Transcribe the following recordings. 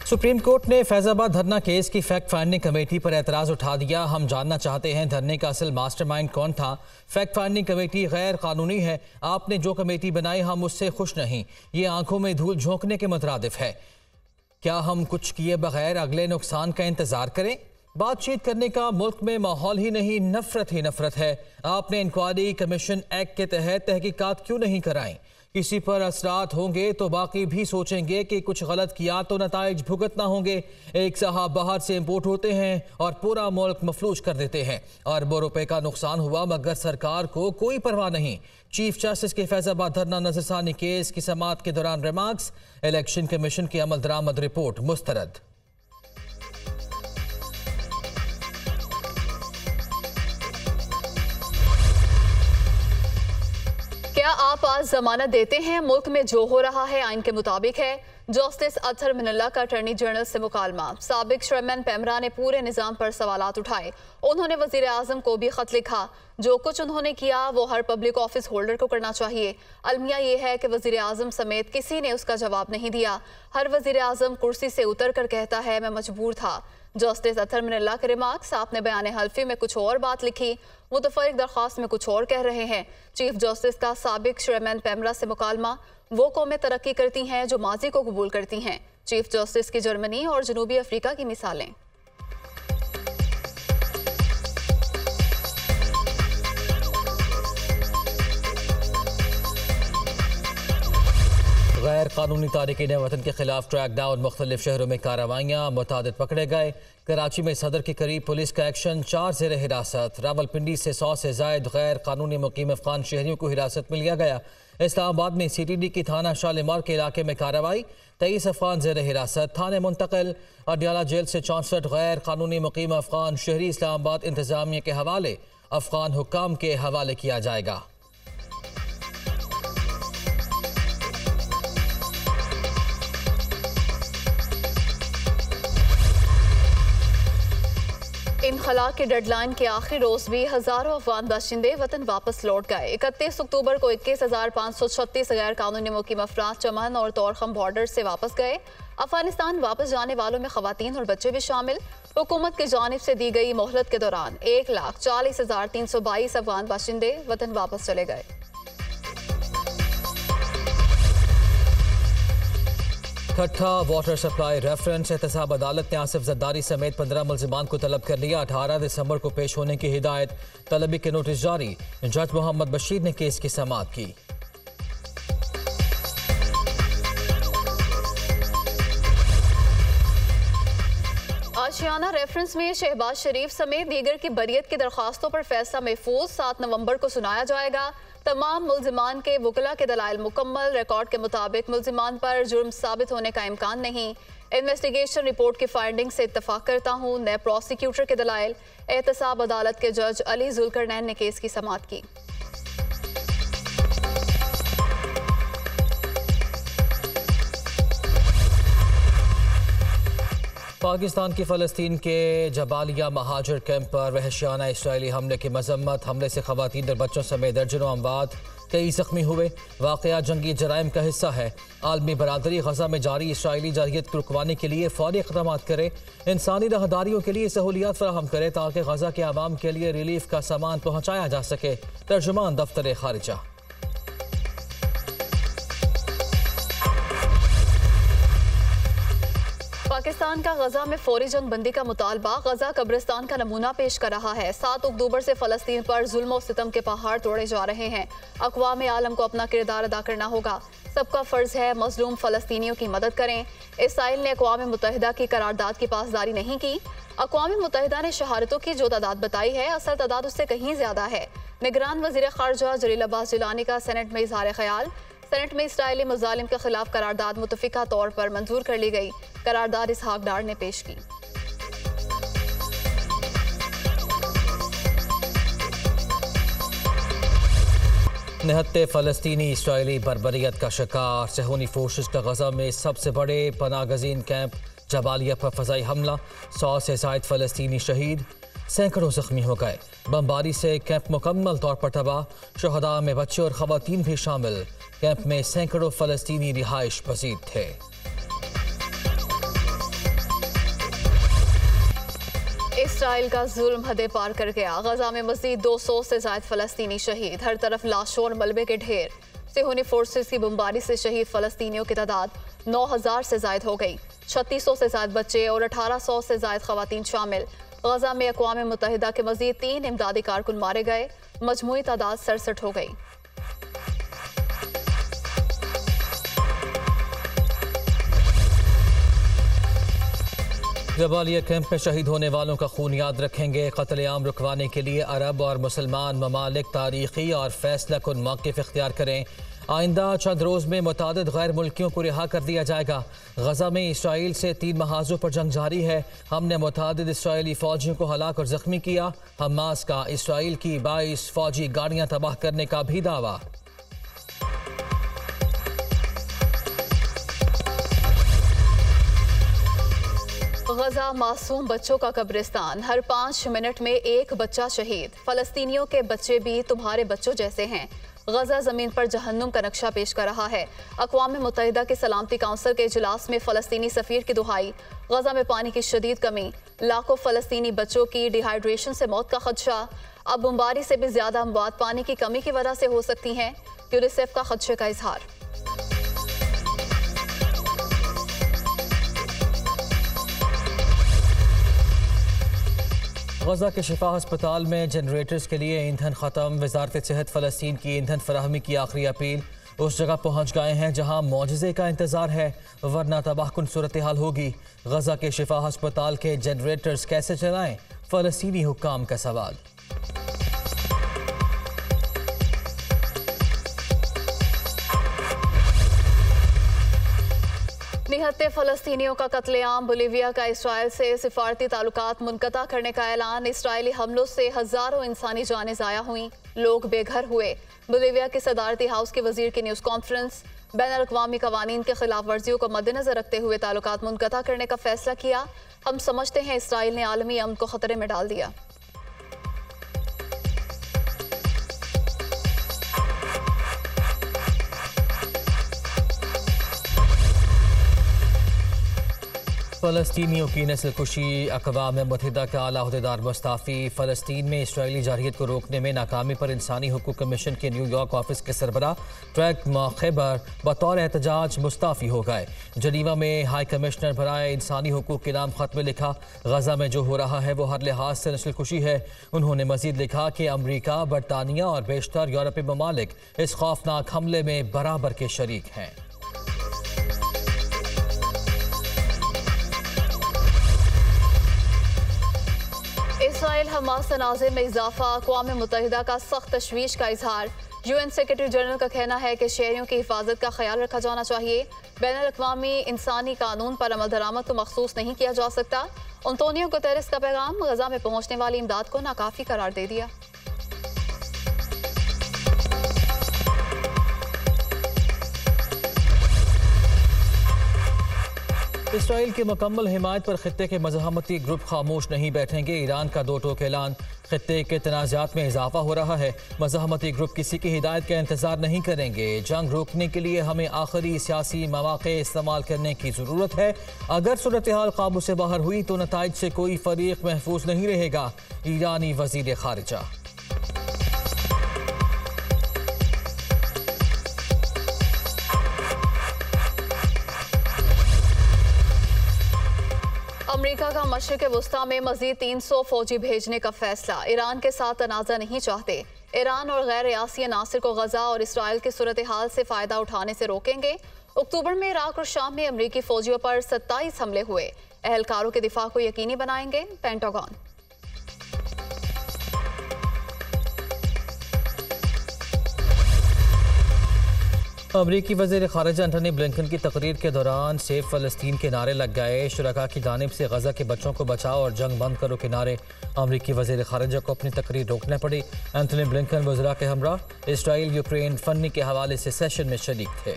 Supreme court ने फैजाबाद धरना case की फैक्ट फाइंडिंग कमेटी पर एतराज़ उठा दिया। हम जानना चाहते हैं धरने का असल मास्टरमाइंड कौन था। फैक्ट फाइंडिंग कमेटी गैर कानूनी है। आपने जो कमेटी बनाई हम उससे खुश नहीं। ये आंखों में धूल झोंकने के मुतरादिफ है। क्या हम कुछ किए बगैर अगले नुकसान का इंतजार करें? बातचीत करने का मुल्क में माहौल ही नहीं, नफरत ही नफरत है। आपने इंक्वायरी कमीशन एक्ट के तहत तहकीकात क्यों नहीं कराई? किसी पर असरात होंगे तो बाकी भी सोचेंगे कि कुछ गलत किया तो नताइज भुगतना होंगे। एक साहब बाहर से इंपोर्ट होते हैं और पूरा मुल्क मफलूज कर देते हैं। अरबों रुपए का नुकसान हुआ मगर सरकार को कोई परवाह नहीं। चीफ जस्टिस के फैजाबाद धरना नजरसानी केस की समाअत के दौरान रिमार्क्स। इलेक्शन कमीशन की अमल दरामद रिपोर्ट मुस्तरद। क्या आप आज जमानत देते हैं? मुल्क में जो हो रहा है आइन के मुताबिक है। जस्टिस अतहर मिनल्ला का अटॉर्नी जनरल से मुकालमा। साबिक चेयरमैन पेमरा ने पूरे निज़ाम पर सवालात उठाए। उन्होंने वजीर आजम को भी खत लिखा। जो कुछ उन्होंने किया वो हर पब्लिक ऑफिस होल्डर को करना चाहिए। अलमिया ये है कि वजीर आजम समेत किसी ने उसका जवाब नहीं दिया। हर वजीर आजम कुर्सी से उतर कर कहता है मैं मजबूर था। जस्टिस अतहर मिनल्ला के रिमार्क्स। आपने बयान हल्फी में कुछ और बात लिखी, मुतफरिक दरख्वास्त में कुछ और कह रहे हैं। चीफ जस्टिस का साबिक चेयरमैन पेमरा से मुकालमा। वो कौमें तरक्की करती हैं जो माजी को कबूल करती हैं। चीफ जस्टिस की जर्मनी और जनूबी अफ्रीका की मिसालें। गैर कानूनी तारिकीन वतन के खिलाफ ट्रैक डाउन। मुख्तलिफ शहरों में कार्रवाइयाँ, मुतादिद पकड़े गए। कराची में सदर के करीब पुलिस का एक्शन, 4 ज़ेर हिरासत। रावलपिंडी से 100 से जायद गैर कानूनी मुकीम अफगान शहरियों को हिरासत में लिया गया। इस्लामाबाद में CTD की थाना शालीमार के इलाके में कार्रवाई, 23 अफगान ज़ेर हिरासत थाने मुंतकिल। अडियाला जेल से 64 गैर कानूनी मुकीम अफगान शहरी इस्लामाबाद इंतजामिया के हवाले, अफगान हुक्काम के हवाले किया जाएगा। इनखला के डेडलाइन के आखिरी रोज भी हजारों अफगान बाशिंदे वतन वापस लौट गए। 31 अक्टूबर को 21,536 गैर कानूनी मुकीम अफराद चमन और तोरखम बॉर्डर से वापस गए। अफगानिस्तान वापस जाने वालों में खवातीन और बच्चे भी शामिल। हुकूमत की जानिब से दी गई मोहलत के दौरान 1,40,322 अफगान बाशिंदे वतन वापस चले गए। ठट्ठा वाटर सप्लाई रेफरेंस। एहतसाब अदालत ने आसिफ जरदारी समेत 15 मुल्जिमान को तलब कर लिया। 18 दिसंबर को पेश होने की हिदायत। तलबी के नोटिस जारी। जज मोहम्मद बशीर ने केस की समाअत की। आशियाना रेफरेंस में शहबाज शरीफ समेत दीगर की बरियत की दरखास्तों पर फैसला महफूज 7 नवंबर को सुनाया जाएगा। तमाम मुल्जिमान के वकला के दलाइल मुकम्मल। रिकॉर्ड के मुताबिक मुल्जिमान पर जुर्म साबित होने का इम्कान नहीं। इन्वेस्टिगेशन रिपोर्ट की फाइंडिंग से इत्तफाक करता हूँ। नए प्रोसिक्यूटर के दलाइल। एहतसाब अदालत के जज अली जुल्करनैन ने केस की समाअत की। पाकिस्तान की फ़लस्तीन के जबालिया महाजर कैंप पर वहशियाना इसराइली हमले की मजम्मत। हमले से खवातीन और बच्चों समेत दर्जनों अमवात, कई जख्मी हुए। वाक़या जंगी जराइम का हिस्सा है। आलमी बरादरी गजा में जारी इसराइली जारहियत को रुकवाने के लिए फौरी इक़दाम करे। इंसानी राहदारियों के लिए सहूलियात फराहम करे ताकि गजा के आवाम के लिए रिलीफ का सामान पहुँचाया जा सके। तर्जुमान दफ्तर खारिजा। पाकिस्तान का गजा में फौरी जंग बंदी का मुतालबा। गजा कब्रिस्तान का नमूना पेश कर रहा है। 7 अक्टूबर से फ़लस्तीन पर जुल्म और सितम के पहाड़ तोड़े जा रहे हैं। अक़वाम आलम को अपना किरदार अदा करना होगा। सबका फ़र्ज़ है मज़लूम फ़लस्तीनियों की मदद करें। इसराइल ने अक़वाम मुत्तहिदा की करारदाद की पासदारी नहीं की। अक़वाम मुत्तहिदा ने शहादतों की जो तादाद बताई है, असल तादाद उससे कहीं ज़्यादा है। निगरान वज़ीर ख़ारजा जलील अब्बास जिलानी का सेनेट में इज़हार ख्याल। सेनेट में इसराइली मुजालिम के खिलाफ करारदाद मुतफ़िका तौर पर मंजूर कर ली गई। करारदाद इसहाक डार ने पेश की। निहत्ते फ़लस्तीनी इसराइली बर्बरियत का शिकार। सहूनी फोर्सेस का गजा में सबसे बड़े पनागज़ीन कैंप जबालिया पर फ़ज़ाई हमला। 100 से ज़ायद फ़लस्तीनी शहीद, सैकड़ों जख्मी हो गए। बमबारी से कैंप मुकम्मल तौर पर तबाह। शुहदा में बच्चे और ख़वातीन भी शामिल। कैंप में सैकड़ों फ़लस्तीनी रिहाइश पजीर थे। इसराइल का जुल्म हदें पार कर गया। गजा में मजीद 200 से ज्यादा फलस्तीनी शहीद, हर तरफ लाशों और मलबे के ढेर। सिहोनी फोर्सेस की बमबारी से शहीद फलस्तीनियों की तादाद 9000 से ज्यादा हो गई। 3600 से ज्यादा बच्चे और 1800 से ज्यादा खवातीन शामिल। गजा में अक़वाम मुत्तहिदा के मजीद 3 इमदादी कारकुन मारे गए। मजमूई तादाद 67 हो गई। जबालिया कैंप में शहीद होने वालों का खून याद रखेंगे। कत्लेआम रुकवाने के लिए अरब और मुसलमान ममालिक तारीखी और फैसला कुन मौक़िफ़ इख्तियार करें। आइंदा चंद रोज़ में मुतादिद गैर मुल्कियों को रिहा कर दिया जाएगा। गजा में इसराइल से 3 महाजों पर जंग जारी है। हमने मुतादिद इसराइली फ़ौजियों को हलाक और ज़ख्मी किया। हमास का इसराइल की 22 फ़ौजी गाड़ियाँ तबाह करने का भी दावा। गजा मासूम बच्चों का कब्रिस्तान, हर 5 मिनट में एक बच्चा शहीद। फलस्तीनियों के बच्चे भी तुम्हारे बच्चों जैसे हैं। गजा जमीन पर जहन्नुम का नक्शा पेश कर रहा है। अक़वाम मुत्तहिदा के सलामती काउंसिल के इजलास में फलस्तीनी सफ़ीर की दुहाई। गजा में पानी की शदीद कमी, लाखों फलस्तीनी बच्चों की डिहाइड्रेशन से मौत का खदशा। अब बमबारी से भी ज्यादा अमवात पानी की कमी की वजह से हो सकती हैं। यूनिसेफ का खदशे का इजहार। गजा के शिफा अस्पताल में जनरेटर्स के लिए ईंधन ख़त्म। वज़ारत सेहत फ़लस्तीन की ईंधन फराहमी की आखिरी अपील। उस जगह पहुँच गए हैं जहाँ मौजज़े का इंतज़ार है, वरना तबाहकुन सूरत हाल होगी। गजा के शिफा अस्पताल के जनरेटर्स कैसे चलाएं, फ़लस्तीनी हुक्काम का सवाल। निहत्ते फलस्तीनियों का कत्लेआम। बोलीविया का इसराइल से सिफारती ताल्लुकात मुनक़ता करने का ऐलान। इसराइली हमलों से हज़ारों इंसानी जानें ज़ाया हुई, लोग बेघर हुए। बोलीविया के सदारती हाउस के वज़ीर की न्यूज़ कॉन्फ्रेंस। बैनुल-अक़वामी क़वानीन के खिलाफ वर्जियों को मद्देनज़र रखते हुए ताल्लुकात मुनक़ता करने का फ़ैसला किया। हम समझते हैं इसराइल ने आलमी अमन को ख़तरे में डाल दिया। फ़लस्तीनियों की नस्ल कुशी, अक़वाम मुत्तहिदा का आला अहदेदार मुस्ताफ़ी। फ़लस्तीन में इसराइली जारहियत को रोकने में नाकामी पर इंसानी हुकूक़ कमीशन के न्यूयॉर्क ऑफिस के सरबराह ट्रैक मौक़े बतौर एहतजाज मुस्ताफ़ी हो गए। जनीवा में हाई कमिश्नर बराए इंसानी हुकूक़ के नाम ख़त में लिखा, गजा में जो हो रहा है वो हर लिहाज से नस्ल कुशी है। उन्होंने मज़ीद लिखा कि अमरीका, बरतानिया और बेशतर यूरोपीय ममालिक इस खौफनाक हमले में बराबर के शरीक हैं। इसराइल हमास तनाज़े में इजाफा, अक़वाम मुत्तहिदा का सख्त तशवीश का इजहार। UN सेक्रेटरी जनरल का कहना है कि शहरियों की हिफाजत का ख्याल रखा जाना चाहिए। बैनुल-अक़वामी इंसानी कानून पर अमल दरामद को मखसूस नहीं किया जा सकता। अंतोनियो गुतेरेस का पैगाम। गजा में पहुँचने वाली इमदाद को नाकाफ़ी करार दे दिया। इसराइल की मुकम्मल हिमायत पर खित्ते के मज़ाहमती ग्रुप खामोश नहीं बैठेंगे। ईरान का 2 टोक ऐलान। खित्ते के तनाज़ात में इजाफा हो रहा है। मज़ाहमती ग्रुप किसी की हिदायत का इंतज़ार नहीं करेंगे। जंग रोकने के लिए हमें आखिरी सियासी मौक़े इस्तेमाल करने की ज़रूरत है। अगर सूरत हाल काबू से बाहर हुई तो नताइज से कोई फरीक महफूज नहीं रहेगा। ईरानी वज़ीर ख़ारिजा। अमेरिका का मशरिक़ वुस्ता में मज़ीद 300 फौजी भेजने का फैसला। ईरान के साथ तनाज़ा नहीं चाहते। ईरान और गैर रियासी अनासिर को गजा और इसराइल की सूरत हाल से फ़ायदा उठाने से रोकेंगे। अक्टूबर में इराक और शाम में अमरीकी फ़ौजियों पर 27 हमले हुए। अहलकारों के दिफा को यकीनी बनाएंगे पेंटागन। अमरीकी वज़ीर ख़ारिजा एंटनी ब्लिंकन की तकरीर के दौरान सेफ फ़लस्तीन के नारे लग गए। शुरका की जानिब से गजा के बच्चों को बचाओ और जंग बंद करो के नारे। अमरीकी वज़ीर ख़ारिजा को अपनी तकरीर रोकना पड़ी। एंटनी ब्लिंकन वज़रा के हमरा इसराइल यूक्रेन फंडिंग के हवाले से सेशन में शरीक थे।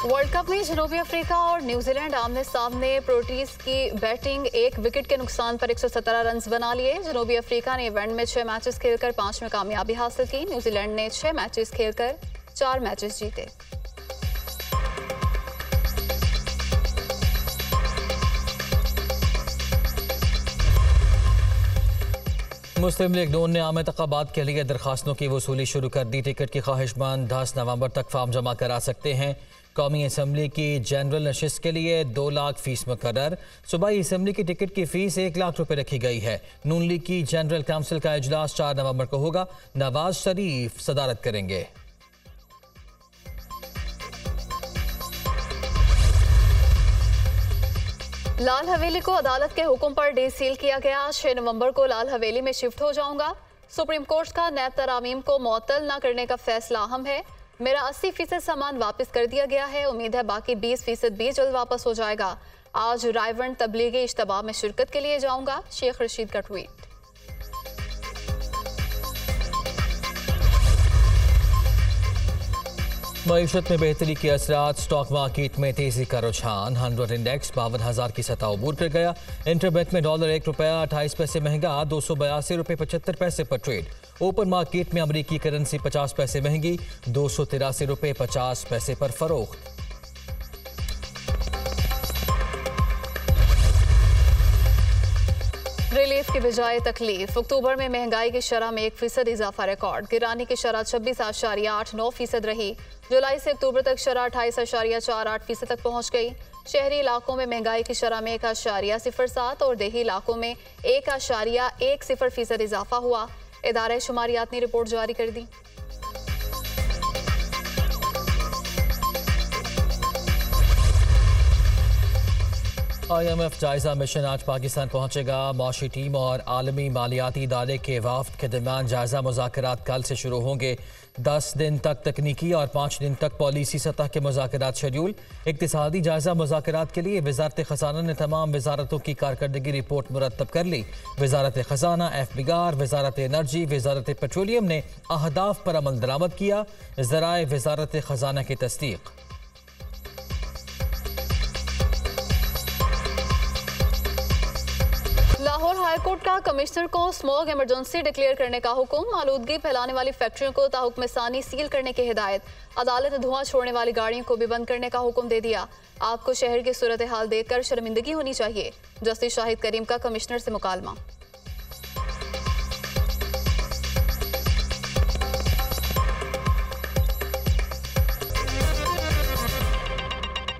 वर्ल्ड कप में जनूबी अफ्रीका और न्यूजीलैंड आमने सामने। प्रोटीज की बैटिंग 1 विकेट के नुकसान पर 117 रन बना लिए। जनूबी अफ्रीका ने इवेंट में 6 मैचेस खेलकर 5 में कामयाबी हासिल की। न्यूजीलैंड ने 6 मैचेस खेलकर 4 मैचेस जीते। मुस्लिम लीग नून ने आम इंतखाबात के लिए दरखास्तों की वसूली शुरू कर दी। टिकट के ख्वाहिशमंद 10 नवंबर तक फार्म जमा करा सकते हैं। कौमी असम्बली की जनरल नशिस्त के लिए 2 लाख फीस मुकर्रर। सूबाई असम्बली की टिकट की फीस 1 लाख रुपए रखी गई है। नून लीग की जनरल काउंसिल का इजलास 4 नवंबर को होगा। नवाज शरीफ सदारत करेंगे। लाल हवेली को अदालत के हुक्म पर डीसील किया गया। 6 नवंबर को लाल हवेली में शिफ्ट हो जाऊंगा। सुप्रीम कोर्ट का नैब तरामीम को मुअत्तल न करने का फैसला अहम है। मेरा 80% सामान वापस कर दिया गया है। उम्मीद है बाकी 20% भी जल्द वापस हो जाएगा। आज रायवन तबलीगी इज्तिमा में शिरकत के लिए जाऊंगा। शेख रशीद का ट्वीट। मईशत में बेहतरी के असरात। स्टॉक मार्केट में तेजी का रुझान। 100 इंडेक्स 52,000 की सतह अबूर कर गया। इंटरबैंक में डॉलर 1 रुपया 28 पैसे महंगा 282 रुपये 75 पैसे पर ट्रेड। ओपन मार्केट में अमरीकी करेंसी 50 पैसे महंगी 283 रुपये 50 पैसे पर फरोख्त। रिलीफ की बजाय तकलीफ। अक्टूबर में महंगाई की शरह में 1% इजाफा रिकॉर्ड। गिरानी की शरह 26.89% रही। जुलाई से अक्टूबर तक शरह 28.48% तक पहुंच गई। शहरी इलाकों में महंगाई की शरह में 1.07 और देही इलाकों में 1.10% इजाफा हुआ। इदारे शुमारियात ने रिपोर्ट जारी कर दी। IMF जायजा मिशन आज पाकिस्तान पहुंचेगा। मौशी टीम और आलमी मालियाती इदारे के वाफ्द के दरमियान जायजा मुज़ाकरात कल से शुरू होंगे। 10 दिन तक तकनीकी और 5 दिन तक पॉलिसी सतह के मुज़ाकरात शेड्यूल। इक्तिसादी जायजा मुज़ाकरात के लिए वजारत ख़जाना ने तमाम वजारतों की कारकर्दगी रिपोर्ट मुरतब कर ली। वजारत ख़जाना, FBR, वजारत एनर्जी, वजारत पेट्रोलियम ने अहदाफ पर अमल दरामद किया। ज़राए वजारत ख़जाना की तस्दीक। लाहौर हाईकोर्ट का कमिश्नर को स्मॉग इमरजेंसी डिक्लेयर करने का हुक्म। आलूदगी फैलाने वाली फैक्ट्रियों को ताहुक्म सानी सील करने की हिदायत। अदालत ने धुआं छोड़ने वाली गाड़ियों को भी बंद करने का हुक्म दे दिया। आपको शहर की सूरत हाल देखकर शर्मिंदगी होनी चाहिए। जस्टिस शाहिद करीम का कमिश्नर से मुकालमा।